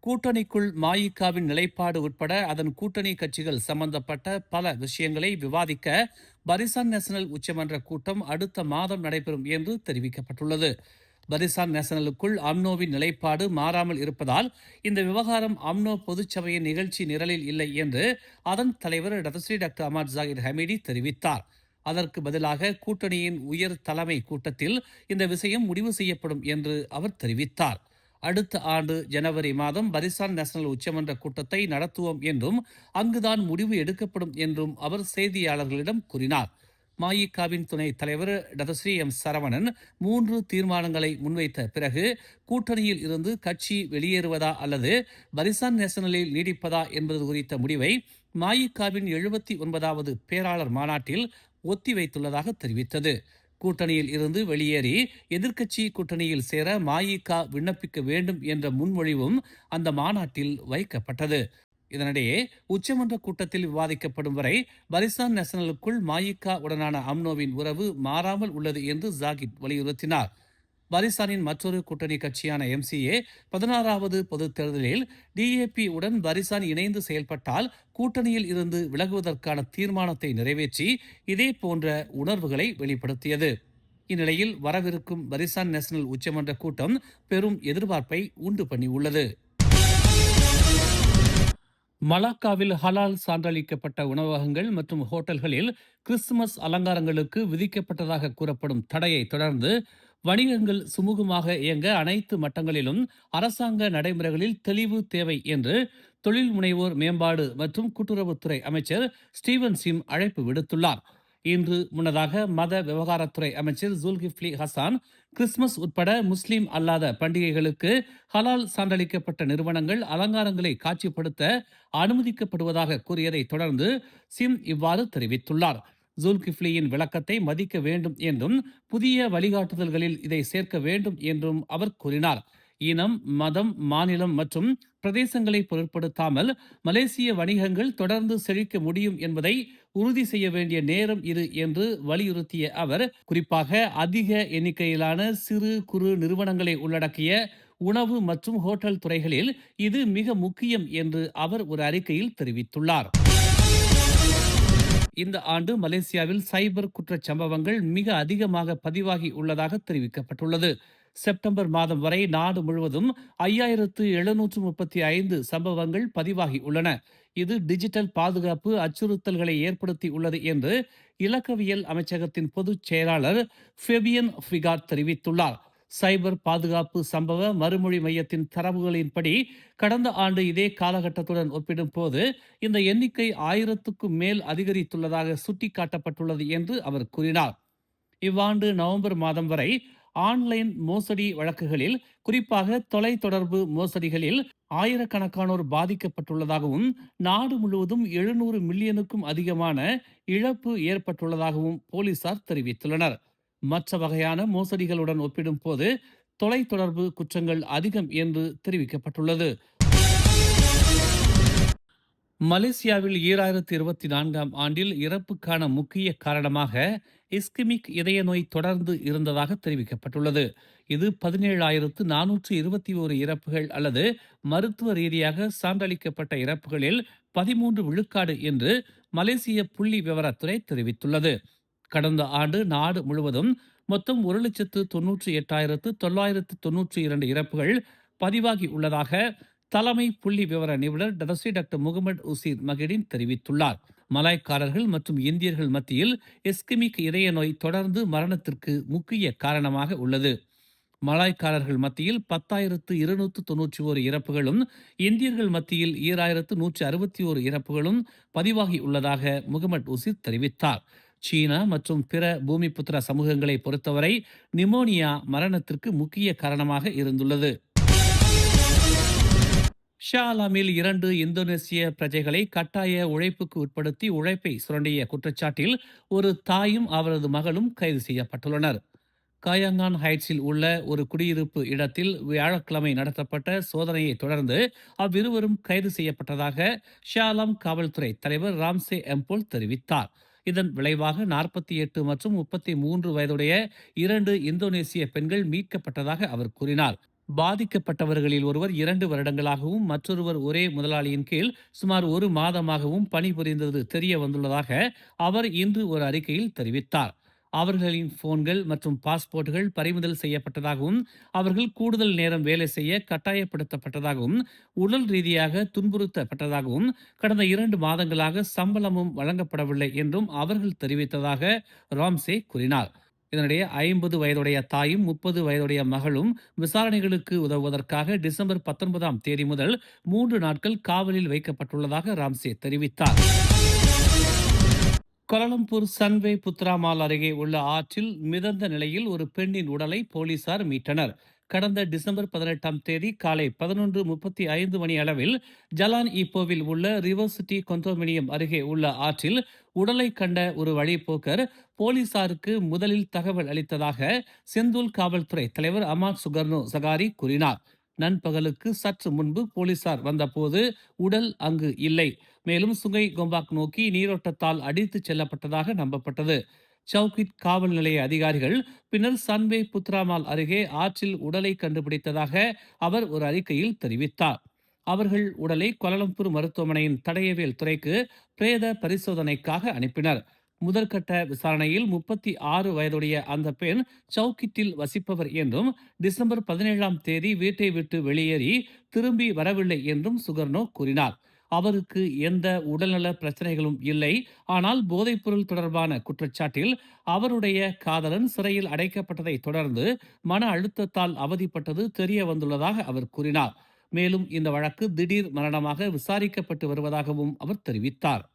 கூட்டணிக்குள் மஇகவின் நிலைப்பாடு உட்பட அதன் கூட்டணி கட்சிகள் சம்பந்தப்பட்ட பல விஷயங்களை விவாதிக்க பரிசான் நேஷனல் உச்சமன்ற கூட்டம் அடுத்த மாதம் நடைபெறும் என்று தெரிவிக்கப்பட்டுள்ளது. பரிசான் நேஷனலுக்குள் அம்னோவின் நிலைப்பாடு மாறாமல் இருப்பதால் இந்த விவகாரம் அம்னோ பொதுச்சபையின் நிகழ்ச்சி நிரலில் இல்லை என்று அதன் தலைவர் டாக்டர் அமாட் ஜாகிர் ஹமீடி தெரிவித்தார். அதற்கு பதிலாக கூட்டணியின் உயர் தலைமை கூட்டத்தில் இந்த விஷயம் முடிவு செய்யப்படும் என்று அவர் தெரிவித்தார். அடுத்த ஆண்டு ஜனவரி மாதம் பரிசான் நேஷனல் உச்சமன்ற கூட்டத்தை நடத்துவோம் என்றும் அங்குதான் முடிவு எடுக்கப்படும் என்றும் அவர் செய்தியாளர்களிடம் கூறினார். மஇகவின் துணைத் தலைவர் டாக்டர் சரவணன் 3 தீர்மானங்களை முன்வைத்த பிறகு கூட்டணியில் இருந்து கட்சி வெளியேறுவதா அல்லது பரிசான் நேஷனலில் நீடிப்பதா என்பது குறித்த முடிவை மஇகவின் 79வது பேராளர் மாநாட்டில் ஒத்திவைத்துள்ளதாக தெரிவித்தது. கூட்டணியில் இருந்து வெளியேறி எதிர்க்கட்சி கூட்டணியில் சேர மஇக விண்ணப்பிக்க வேண்டும் என்ற முன்மொழிவும் அந்த மாநாட்டில் வைக்கப்பட்டது. இதனிடையே உச்சமன்ற கூட்டத்தில் விவாதிக்கப்படும் வரை பரிசான் நேஷனலுக்குள் மஇக உடனான அம்னோவின் உறவு மாறாமல் உள்ளது என்று ஜாகிர் வலியுறுத்தினார். பரிசானின் மற்றொரு கூட்டணி கட்சியான எம்சிஏ 16வது பொதுத் தேர்தலில் டிஏபி உடன் பரிசான் இணைந்து செயல்பட்டால் கூட்டணியில் இருந்து விலகுவதற்கான தீர்மானத்தை நிறைவேற்றி இதே போன்ற உணர்வுகளை வெளிப்படுத்தியது. இந்நிலையில் வரவிருக்கும் பரிசான் நேஷனல் உச்சமன்ற கூட்டம் பெரும் எதிர்பார்ப்பை உண்டு பண்ணியுள்ளது. மலாக்காவில் ஹலால் சான்றளிக்கப்பட்ட உணவகங்கள் மற்றும் ஹோட்டல்களில் கிறிஸ்துமஸ் அலங்காரங்களுக்கு விதிக்கப்பட்டதாக கூறப்படும் தடையை தொடர்ந்து வணிகங்கள் சுமூகமாக இயங்க அனைத்து மட்டங்களிலும் அரசாங்க நடைமுறைகளில் தெளிவு தேவை என்று தொழில் முனைவோர் மேம்பாடு மற்றும் கூட்டுறவுத்துறை அமைச்சர் ஸ்டீவன் சிம் அழைப்பு விடுத்துள்ளார். இன்று முன்னதாக மத விவகாரத்துறை அமைச்சர் ஜுல்கிஃப்லி ஹசான் கிறிஸ்துமஸ் உட்பட முஸ்லிம் அல்லாத பண்டிகைகளுக்கு ஹலால் சான்றளிக்கப்பட்ட நிறுவனங்கள் அலங்காரங்களை காட்சிப்படுத்த அனுமதிக்கப்படுவதாக கூறியதை தொடர்ந்து சிம் இவ்வாறு தெரிவித்துள்ளார். ஜுல்கிஃப்லியின் விளக்கத்தை மதிக்க வேண்டும் என்றும் புதிய வழிகாட்டுதல்களில் இதை சேர்க்க வேண்டும் என்றும் அவர் கூறினார். இனம், மதம், மாநிலம் மற்றும் பிரதேசங்களை பொருட்படுத்தாமல் மலேசிய வணிகங்கள் தொடர்ந்து செழிக்க முடியும் என்பதை உறுதி செய்ய வேண்டிய நேரம் இது என்று வலியுறுத்திய அவர், குறிப்பாக அதிக எண்ணிக்கையிலான சிறு குறு நிறுவனங்களை உள்ளடக்கிய உணவு மற்றும் ஹோட்டல் துறைகளில் இது மிக முக்கியம் என்று அவர் ஒரு அறிக்கையில் தெரிவித்துள்ளார். இந்த ஆண்டு மலேசியாவில் சைபர் குற்றச் சம்பவங்கள் மிக அதிகமாக பதிவாகி உள்ளதாக தெரிவிக்கப்பட்டுள்ளது. செப்டம்பர் மாதம் வரை நாடு முழுவதும் 5735 சம்பவங்கள் பதிவாகி உள்ளன. இது டிஜிட்டல் பாதுகாப்பு அச்சுறுத்தல்களை ஏற்படுத்தி உள்ளது என்று இலக்கவியல் அமைச்சகத்தின் பொதுச் செயலாளர் ஃபெபியன் ஃபிகாட் தெரிவித்துள்ளார். சைபர் பாதுகாப்பு சம்பவ மறுமொழி மையத்தின் தரவுகளின்படி கடந்த ஆண்டு இதே காலகட்டத்துடன் ஒப்பிடும் போது இந்த எண்ணிக்கை 1000க்கும் மேல் அதிகரித்துள்ளதாக சுட்டிக்காட்டப்பட்டுள்ளது என்று அவர் கூறினார். இவ்வாண்டு நவம்பர் மாதம் வரை ஆன்லைன் மோசடி வழக்குகளில், குறிப்பாக தொலைத்தொடர்பு மோசடிகளில் ஆயிரக்கணக்கானோர் பாதிக்கப்பட்டுள்ளதாகவும் நாடு முழுவதும் 700 மில்லியனுக்கும் அதிகமான இழப்பு ஏற்பட்டுள்ளதாகவும் போலீசார் தெரிவித்துள்ளனர். மற்ற வகையான மோசடிகளுடன் ஒப்பிடும் போது தொலைத்தொடர்பு குற்றங்கள் அதிகம் என்று தெரிவிக்கப்பட்டுள்ளது. மலேசியாவில் 2024ஆம் ஆண்டில் இறப்புக்கான முக்கிய காரணமாக இஸ்கிமிக் இதய நோய் தொடர்ந்து இருந்ததாக தெரிவிக்கப்பட்டுள்ளது. இது 17,421 இறப்புகள் அல்லது மருத்துவ ரீதியாக சான்றளிக்கப்பட்ட இறப்புகளில் 13 விழுக்காடு என்று மலேசிய புள்ளி விவரத்துறை தெரிவித்துள்ளது. கடந்த ஆண்டு நாடு முழுவதும் மொத்தம் 1,98,992 இறப்புகள் பதிவாகி உள்ளதாக தலைமை புள்ளி விவர நிபுணர் டாக்டர் முகமது உசீர் மகிடின் தெரிவித்துள்ளார். மலாய்க்காரர்கள் மற்றும் இந்தியர்கள் மத்தியில் இஸ்கிமிக் இதய நோய் தொடர்ந்து மரணத்திற்கு முக்கிய காரணமாக உள்ளது. மலாய்க்காரர்கள் மத்தியில் 10,291 இறப்புகளும் இந்தியர்கள் மத்தியில் 2,161 இறப்புகளும் பதிவாகி உள்ளதாக முகமது உசீர் தெரிவித்தார். சீனா மற்றும் பிற பூமிபுத்திர சமூகங்களை பொறுத்தவரை நிமோனியா மரணத்திற்கு முக்கிய காரணமாக இருந்துள்ளது. ஷா ஆலமில் 2 இந்தோனேசிய பிரஜைகளை கட்டாய உழைப்புக்கு உட்படுத்தி உழைப்பை சுரண்டிய குற்றச்சாட்டில் ஒரு தாயும் அவரது மகளும் கைது செய்யப்பட்டுள்ளனர். காயங்கான் ஹைட்ஸில் உள்ள ஒரு குடியிருப்பு இடத்தில் வியாழக்கிழமை நடத்தப்பட்ட சோதனையை தொடர்ந்து அவ்விருவரும் கைது செய்யப்பட்டதாக ஷா ஆலம் காவல்துறை தலைவர் ராம்சே எம்போல் தெரிவித்தார். இதன் விளைவாக 48 மற்றும் 33 வயதுடைய 2 இந்தோனேசிய பெண்கள் மீட்கப்பட்டதாக அவர் கூறினார். பாதிக்கப்பட்டவர்களில் ஒருவர் 2 வருடங்களாகவும் மற்றொருவர் ஒரே முதலாளியின் கீழ் சுமார் 1 மாதமாகவும் பணிபுரிந்தது தெரிய வந்துள்ளதாக அவர் இன்று ஒரு அறிக்கையில் தெரிவித்தார். அவர்களின் போன்கள் மற்றும் பாஸ்போர்ட்டுகள் பறிமுதல் செய்யப்பட்டதாகவும் அவர்கள் கூடுதல் நேரம் வேலை செய்ய கட்டாயப்படுத்தப்பட்டதாகவும் உடல் ரீதியாக துன்புறுத்தப்பட்டதாகவும் கடந்த 2 மாதங்களாக சம்பளமும் வழங்கப்படவில்லை என்றும் அவர்கள் தெரிவித்ததாக ராம்சே கூறினார். இதனிடையே 50 வயதுடைய தாயும் 30 வயதுடைய மகளும் விசாரணைகளுக்கு உதவுவதற்காக டிசம்பர் 19ஆம் தேதி முதல் 3 நாட்கள் காவலில் வைக்கப்பட்டுள்ளதாக ராம்சே தெரிவித்தார். கோலாலம்பூர் சன்வே புத்ராமால் அருகே உள்ள ஆற்றில் மிதந்த நிலையில் ஒரு பெண்ணின் உடலை போலீசார் மீட்டனர். கடந்த டிசம்பர் 18ஆம் தேதி காலை 11:35 மணி அளவில் ஜலான் ஈப்போவில் உள்ள ரிவர் சிட்டி கொண்டோமினியம் அருகே உள்ள ஆற்றில் உடலை கண்ட ஒரு வழிப்போக்கர் போலீசாருக்கு முதலில் தகவல் அளித்ததாக செந்தூல் காவல்துறை தலைவர் அமார் சுகர்னோ சகாரி கூறினார். நண்பகலுக்கு சற்று முன்பு போலீசார் வந்தபோது உடல் அங்கு இல்லை. மேலும் சுங்கை கோம்பாக் நோக்கி நீரோட்டத்தால் அடித்துச் செல்லப்பட்டதாக நம்பப்பட்டது. சவுகிட் காவல் நிலைய அதிகாரிகள் பின்னர் சன்வே புத்ராமால் அருகே ஆற்றில் உடலை கண்டுபிடித்ததாக அவர் ஒரு அறிக்கையில் தெரிவித்தார். அவர்கள் உடலை கோலாலம்பூர் மருத்துவமனையின் தடயவியல் துறைக்கு பிரேத பரிசோதனைக்காக அனுப்பினர். முதற்கட்ட விசாரணையில் 36 வயதுடைய அந்த பெண் சவுக்கிட்டில் வசிப்பவர் என்றும் டிசம்பர் 17ஆம் தேதி வீட்டை விட்டு வெளியேறி திரும்பி வரவில்லை என்றும் சுகர்னோ கூறினார். அவருக்கு எந்த உடல்நல பிரச்சனைகளும் இல்லை. ஆனால் போதைப்பொருள் தொடர்பான குற்றச்சாட்டில் அவருடைய காதலன் சிறையில் அடைக்கப்பட்டதை தொடர்ந்து மன அழுத்தத்தால் அவதிப்பட்டது தெரிய வந்துள்ளதாக அவர் கூறினார். மேலும் இந்த வழக்கு திடீர் மரணமாக விசாரிக்கப்பட்டு வருவதாகவும் அவர் தெரிவித்தார்.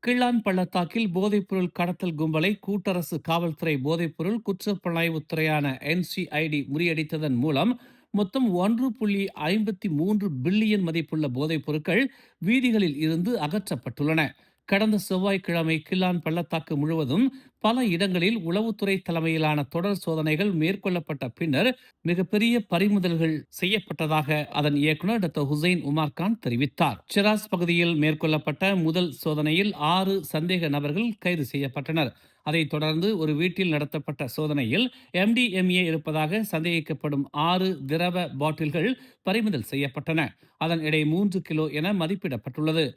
கிள்ளான் பள்ளத்தாக்கில் போதைப்பொருள் கடத்தல் கும்பலை கூட்டரசு காவல்துறை போதைப்பொருள் குற்றப்புலனாய்வுத்துறையான NCID முறியடித்ததன் மூலம் மொத்தம் 1.53 பில்லியன் மதிப்புள்ள போதைப் பொருட்கள் வீதிகளில் இருந்து அகற்றப்பட்டுள்ளன. கடந்த செவ்வாய்க்கிழமை கிள்ளான் பள்ளத்தாக்கு முழுவதும் பல இடங்களில் உளவுத்துறை தலைமையிலான தொடர் சோதனைகள் மேற்கொள்ளப்பட்ட பின்னர் மிகப்பெரிய பறிமுதல்கள் செய்யப்பட்டதாக அதன் இயக்குநர் டாக்டர் ஹுசைன் உமார் கான் தெரிவித்தார். சிராஸ் பகுதியில் மேற்கொள்ளப்பட்ட முதல் சோதனையில் 6 சந்தேக நபர்கள் கைது செய்யப்பட்டனர். அதைத் தொடர்ந்து ஒரு வீட்டில் நடத்தப்பட்ட சோதனையில் MDMA இருப்பதாக சந்தேகிக்கப்படும் 6 திரவ பாட்டில்கள் பறிமுதல் செய்யப்பட்டன. அதன் எடை 3 கிலோ என மதிப்பிடப்பட்டுள்ளது.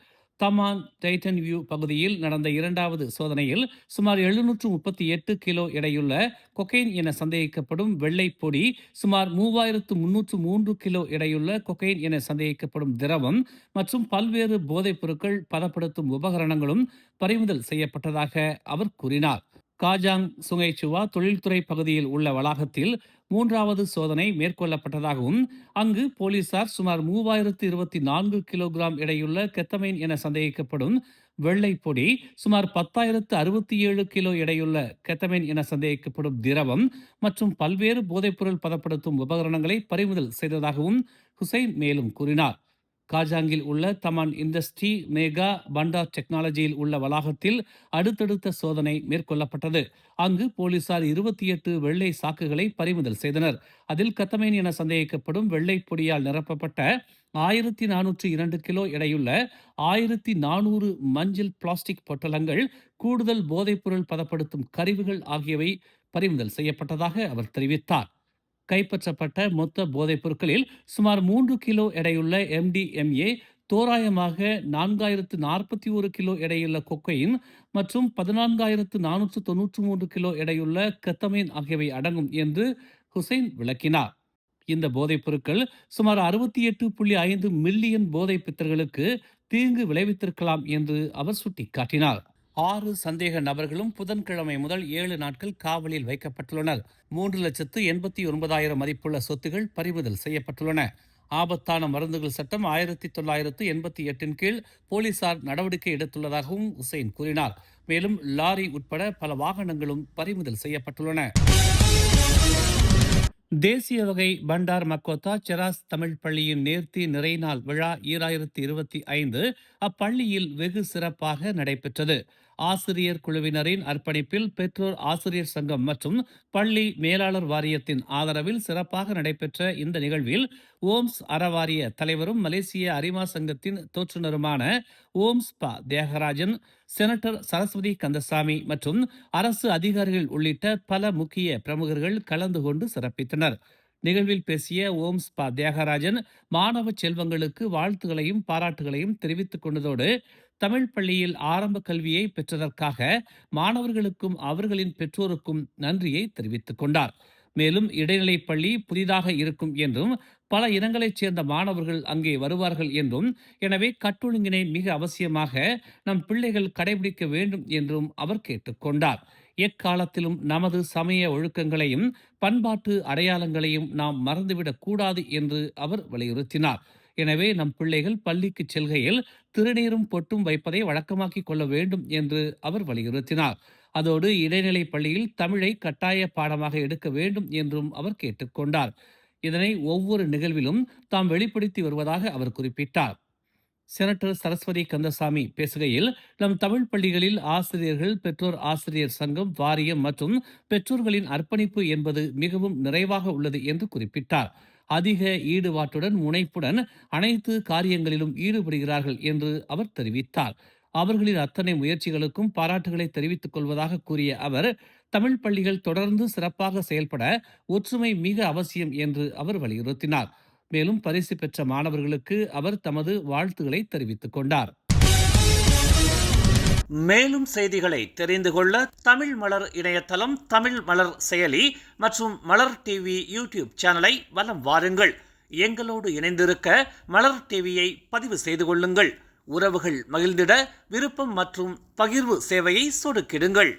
தமான் டைட்டன் வியூ பகுதியில் நடந்த 2வது சோதனையில் சுமார் 738 கிலோ எடையுள்ள கொக்கைன் என சந்தேகிக்கப்படும் வெள்ளை பொடி, சுமார் 3303 கிலோ எடையுள்ள கொக்கைன் என சந்தேகிக்கப்படும் திரவம் மற்றும் பல்வேறு போதைப் பொருட்கள் பதப்படுத்தும் உபகரணங்களும் பறிமுதல் செய்யப்பட்டதாக அவர் கூறினார். காஜாங் சுங்கைச்சுவா தொழில்துறை பகுதியில் உள்ள வளாகத்தில் 3வது சோதனை மேற்கொள்ளப்பட்டதாகவும் அங்கு போலீசார் சுமார் 3024 கிலோகிராம் எடையுள்ள கெத்தமைன் என சந்தேகிக்கப்படும் வெள்ளை பொடி, சுமார் 10,067 கிலோ எடையுள்ள கெத்தமைன் என சந்தேகிக்கப்படும் திரவம் மற்றும் பல்வேறு போதைப்பொருள் பதப்படுத்தும் உபகரணங்களை பறிமுதல் செய்ததாகவும் ஹுசைன் மேலும் கூறினார். காஜாங்கில் உள்ள தமான் இண்டஸ்ட்ரி மேகா பண்டார் டெக்னாலஜியில் உள்ள வளாகத்தில் அடுத்தடுத்த சோதனை மேற்கொள்ளப்பட்டது. அங்கு போலீசார் 28 வெள்ளை சாக்குகளை பறிமுதல் செய்தனர். அதில் கத்தமைன் என சந்தேகிக்கப்படும் வெள்ளை பொடியால் நிரப்பப்பட்ட 1402 கிலோ எடையுள்ள 1400 மஞ்சள் பிளாஸ்டிக் பொட்டலங்கள், கூடுதல் போதைப்பொருள் பதப்படுத்தும் கருவிகள் ஆகியவை பறிமுதல் செய்யப்பட்டதாக அவர் தெரிவித்தார். கைப்பற்றப்பட்ட மொத்த போதைப் பொருட்களில் சுமார் 3 கிலோ எடையுள்ள MDMA, தோராயமாக 4041 கிலோ எடையுள்ள கொக்கைன் மற்றும் 14,493 கிலோ எடையுள்ள கெத்தமைன் ஆகியவை அடங்கும் என்று ஹுசைன் விளக்கினார். இந்த போதைப் பொருட்கள் சுமார் 68.5 மில்லியன் போதை பித்தர்களுக்கு தீங்கு விளைவித்திருக்கலாம் என்று அவர் சுட்டிக்காட்டினார். 6 சந்தேக நபர்களும் புதன்கிழமை முதல் 7 நாட்கள் காவலில் வைக்கப்பட்டுள்ளனர். 3,89,000 மதிப்புள்ள சொத்துகள் பறிமுதல் செய்யப்பட்டுள்ளன. ஆபத்தான மருந்துகள் சட்டம் 1988 கீழ் போலீசார் நடவடிக்கை எடுத்துள்ளதாகவும் ஹுசைன் கூறினார். மேலும் லாரி உட்பட பல வாகனங்களும் பறிமுதல் செய்யப்பட்டுள்ளன. தேசிய வகை பண்டார் மக்கோத்தா செராஸ் தமிழ் பள்ளியின் நேர்த்தி நிறைநாள் விழா 2025 அப்பள்ளியில் வெகு சிறப்பாக நடைபெற்றது. ஆசிரியர் குழுவினரின் அர்ப்பணிப்பில் பெற்றோர் ஆசிரியர் சங்கம் மற்றும் பள்ளி மேலாளர் வாரியத்தின் ஆதரவில் சிறப்பாக நடைபெற்ற இந்த நிகழ்வில் ஓம்ஸ் அறவாரிய தலைவரும் மலேசிய அரிமா சங்கத்தின் தோற்றுநருமான ஓம்ஸ் ப தியாகராஜன், செனட்டர் சரஸ்வதி கந்தசாமி மற்றும் அரசு அதிகாரிகள் உள்ளிட்ட பல முக்கிய பிரமுகர்கள் கலந்து கொண்டு சிறப்பித்தனர். நிகழ்வில் பேசிய ஓம்ஸ் ப தியாகராஜன் மாணவ செல்வங்களுக்கு வாழ்த்துகளையும் பாராட்டுகளையும் தெரிவித்துக் கொண்டதோடு தமிழ் பள்ளியில் ஆரம்ப கல்வியை பெற்றதற்காக மாணவர்களுக்கும் அவர்களின் பெற்றோருக்கும் நன்றியை தெரிவித்துக் கொண்டார். மேலும் இடைநிலைப் பள்ளி புதிதாக இருக்கும் என்றும் பல இனங்களைச் சேர்ந்த மாணவர்கள் அங்கே வருவார்கள் என்றும், எனவே கட்டொழுங்கினை மிக அவசியமாக நம் பிள்ளைகள் கடைபிடிக்க வேண்டும் என்றும் அவர் கேட்டுக்கொண்டார். எக்காலத்திலும் நமது சமய ஒழுக்கங்களையும் பண்பாட்டு அடையாளங்களையும் நாம் மறந்துவிடக் கூடாது என்று அவர் வலியுறுத்தினார். எனவே நம் பிள்ளைகள் பள்ளிக்கு செல்கையில் திருநீரும் பொட்டும் வைப்பதை வழக்கமாக்கிக் கொள்ள வேண்டும் என்று அவர் வலியுறுத்தினார். அதோடு இடைநிலை பள்ளியில் தமிழை கட்டாய பாடமாக எடுக்க வேண்டும் என்றும் அவர் கேட்டுக்கொண்டார். இதனை ஒவ்வொரு நிகழ்விலும் தாம் வெளிப்படுத்தி வருவதாக அவர் குறிப்பிட்டார். செனட்டர் சரஸ்வதி கந்தசாமி பேசுகையில், நம் தமிழ் பள்ளிகளில் ஆசிரியர்கள், பெற்றோர் ஆசிரியர் சங்கம், வாரியம் மற்றும் பெற்றோர்களின் அர்ப்பணிப்பு என்பது மிகவும் நிறைவாக உள்ளது என்று குறிப்பிட்டார். அதிக ஈடுபாட்டுடன் முனைப்புடன் அனைத்து காரியங்களிலும் ஈடுபடுகிறார்கள் என்று அவர் தெரிவித்தார். அவர்களின் அத்தனை முயற்சிகளுக்கும் பாராட்டுகளை தெரிவித்துக் கொள்வதாக கூறிய அவர், தமிழ் பள்ளிகள் தொடர்ந்து சிறப்பாக செயல்பட ஒற்றுமை மிக அவசியம் என்று அவர் வலியுறுத்தினார். மேலும் பரிசு பெற்ற மாணவர்களுக்கு அவர் தமது வாழ்த்துக்களை தெரிவித்துக் கொண்டார். மேலும் செய்திகளை தெரிந்து கொள்ள தமிழ் மலர் இணையதளம், தமிழ் மலர் செயலி மற்றும் மலர் டிவி யூடியூப் சேனலை வலம் வாருங்கள். எங்களோடு இணைந்திருக்க மலர் டிவியை பதிவு செய்து கொள்ளுங்கள். உறவுகள் மகிழ்ந்திட விருப்பம் மற்றும் பகிர்வு சேவையை சொடுக்கிடுங்கள்.